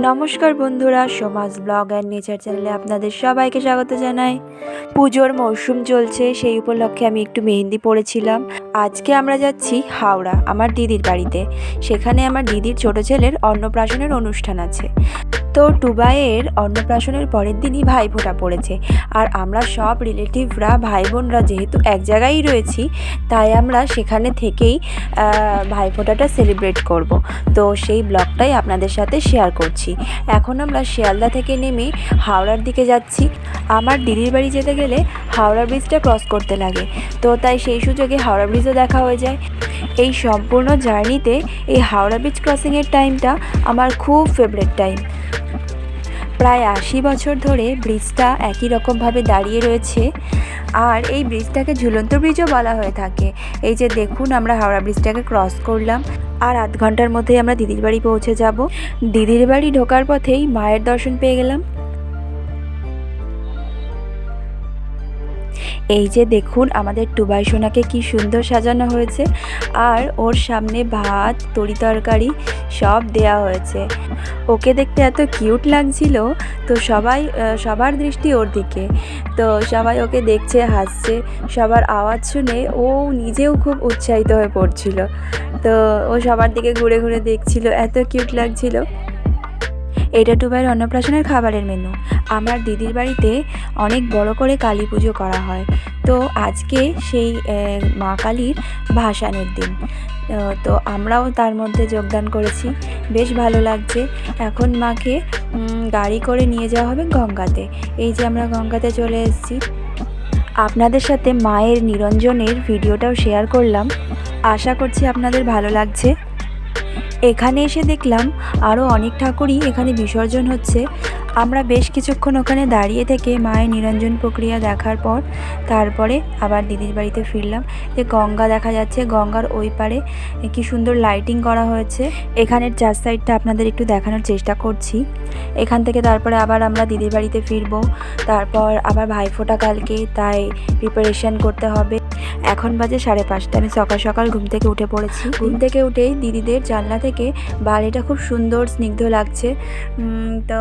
নমস্কার বন্ধুরা, Soma's blog and nature চ্যানেলে আপনাদের সবাইকে স্বাগত জানাই। পুজোর মরশুম চলছে, সেই উপলক্ষে আমি একটু মেহেন্দি পড়েছিলাম। আজকে আমরা যাচ্ছি হাওড়া আমার দিদির বাড়িতে। সেখানে আমার দিদির ছোট ছেলের অন্নপ্রাশনের অনুষ্ঠান আছে। তো টুবাইয়ের অন্নপ্রাশনের পরের দিনই ভাইফোঁটা পড়েছে, আর আমরা সব রিলেটিভরা ভাই বোনরা যেহেতু এক জায়গায় রয়েছি, তাই আমরা সেখানে থেকেই ভাইফোঁটাটা সেলিব্রেট করব। তো সেই ব্লগটাই আপনাদের সাথে শেয়ার করছি। এখন আমরা শিয়ালদা থেকে নেমে হাওড়ার দিকে যাচ্ছি। আমার দিদির বাড়ি যেতে গেলে হাওড়া ব্রিজটা ক্রস করতে লাগে, তো তাই সেই সুযোগে হাওড়া ব্রিজও দেখা হয়ে যায়। এই সম্পূর্ণ জার্নিতে এই হাওড়া ব্রিজ ক্রসিংয়ের টাইমটা আমার খুব ফেভারিট টাইম। প্রায় 80 বছর ধরে ব্রিজটা একই রকমভাবে দাঁড়িয়ে রয়েছে, আর এই ব্রিজটাকে ঝুলন্ত ব্রিজও বলা হয়ে থাকে। এই যে দেখুন, আমরা হাওড়া ব্রিজটাকে ক্রস করলাম, আর আধ ঘন্টার মধ্যেই আমরা দিদির বাড়ি পৌঁছে যাব। দিদির বাড়ি ঢোকার পথেই মায়ের দর্শন পেয়ে গেলাম। এই যে দেখুন, আমাদের টুবাই সোনাকে কি সুন্দর সাজানো হয়েছে, আর ওর সামনে ভাত, তরি তরকারি সব দেয়া হয়েছে। ওকে দেখতে এত কিউট লাগছিল, তো সবার দৃষ্টি ওর দিকে। তো সবাই ওকে দেখছে, হাসছে। সবার আওয়াজ শুনে ও নিজেও খুব উৎসাহিত হয়ে পড়ছিল। তো ও সবার দিকে ঘুরে ঘুরে দেখছিল, এত কিউট লাগছিল। এটা টুবাইয়ের অন্নপ্রাশনের খাবারের মেনু। আমার দিদির বাড়িতে অনেক বড় করে কালী পুজো করা হয়, তো আজকে সেই মা কালীর ভাসানের দিন। তো আমরাও তার মধ্যে যোগদান করেছি, বেশ ভালো লাগছে। এখন মাকে গাড়ি করে নিয়ে যাওয়া হবে গঙ্গাতে। এই যে আমরা গঙ্গাতে চলে এসেছি। আপনাদের সাথে মায়ের নিরঞ্জনের ভিডিওটাও শেয়ার করলাম, আশা করছি আপনাদের ভালো লাগছে। এখানে এসে দেখলাম আরও অনেক ঠাকুরই এখানে বিসর্জন হচ্ছে। আমরা বেশ কিছুক্ষণ ওখানে দাঁড়িয়ে থেকে মায়ের নিরঞ্জন প্রক্রিয়া দেখার পর তারপরে আবার দিদির বাড়িতে ফিরলাম। যে গঙ্গা দেখা যাচ্ছে, গঙ্গার ওই পারে কি সুন্দর লাইটিং করা হয়েছে। এখানের চার সাইডটা আপনাদের একটু দেখানোর চেষ্টা করছি। এখান থেকে তারপরে আবার আমরা দিদির বাড়িতে ফিরবো। তারপর আবার ভাইফোঁটা কালকে, তাই প্রিপারেশান করতে হবে। এখন বাজে 5:30। আমি সকাল সকাল ঘুম থেকে উঠে পড়েছি। ঘুম থেকে উঠেই দিদিদের জানলা থেকে বাড়িটা খুব সুন্দর স্নিগ্ধ লাগছে, তো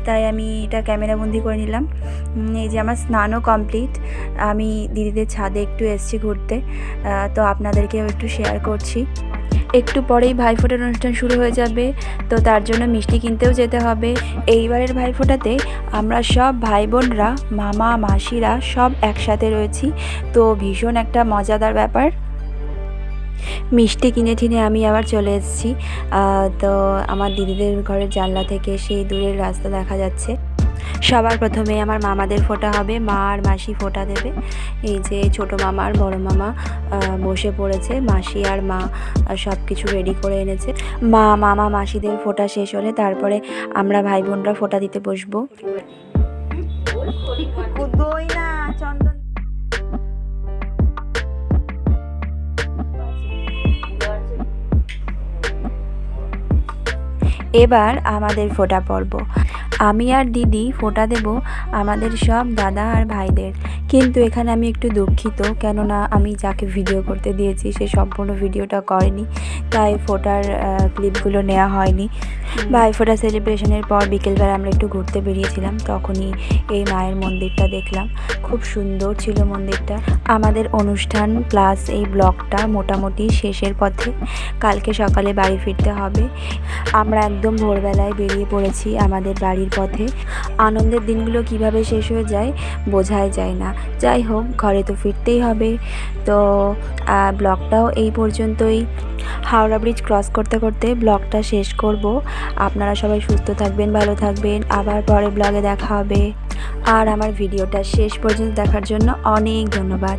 তাই আমি এটা ক্যামেরাবন্দি করে নিলাম। এই যে আমার স্নানও কমপ্লিট। আমি দিদিদের ছাদে একটু এসেছি ঘুরতে, তো আপনাদেরকেও একটু শেয়ার করছি। একটু পরেই ভাইফোঁটার অনুষ্ঠান শুরু হয়ে যাবে, তো তার জন্য মিষ্টি কিনতেও যেতে হবে। এইবারের ভাইফোঁটাতে আমরা সব ভাই বোনরা, মামা মাসিরা সব একসাথে রয়েছি, তো ভীষণ একটা মজাদার ব্যাপার। মিষ্টি কিনে টিনে আমি আবার চলে এসেছি। তো আমার দিদিদের ঘরের জানলা থেকে সেই দূরের রাস্তা দেখা যাচ্ছে। সবার প্রথমে আমার মামাদের ফোঁটা হবে, মা আর মাসি ফোঁটা দেবে। এই যে ছোটো মামা আর বড়ো মামা বসে পড়েছে, মাসি আর মা সব কিছু রেডি করে এনেছে। মা মামা মাসিদের ফোঁটা শেষ হলে তারপরে আমরা ভাই বোনরা ফোঁটা দিতে বসবো। এবার আমাদের ফোঁটা পর্ব। আমি আর দিদি ফোঁটা দেব আমাদের সব দাদা আর ভাইদের। কিন্তু এখানে আমি একটু দুঃখিত, কেননা আমি যাকে ভিডিও করতে দিয়েছি সে সম্পূর্ণ ভিডিওটা করেনি, তাই ফোঁটার ক্লিপগুলো নেওয়া হয়নি। ভাইফোঁটা সেলিব্রেশনের পর বিকেলবেলা আমরা একটু ঘুরতে বেরিয়েছিলাম, তখনই এই মায়ের মন্দিরটা দেখলাম। খুব সুন্দর ছিল মন্দিরটা। আমাদের অনুষ্ঠান প্লাস এই ব্লগটা মোটামুটি শেষের পথে। কালকে সকালে বাড়ি ফিরতে হবে। আমরা একদম ভোরবেলায় বেরিয়ে পড়েছি আমাদের বাড়ির পথে। আনন্দের দিনগুলো কিভাবে শেষ হয়ে যায় বোঝাই যায় না। যাই হোক, ঘরে তো ফিরতেই হবে। তো ব্লগটাও এই পর্যন্তই। হাওড়া ব্রিজ ক্রস করতে করতে ব্লগটা শেষ করব। আপনারা সবাই সুস্থ থাকবেন, ভালো থাকবেন। আবার পরে ব্লগে দেখা হবে। আর আমার ভিডিওটা শেষ পর্যন্ত দেখার জন্য অনেক ধন্যবাদ।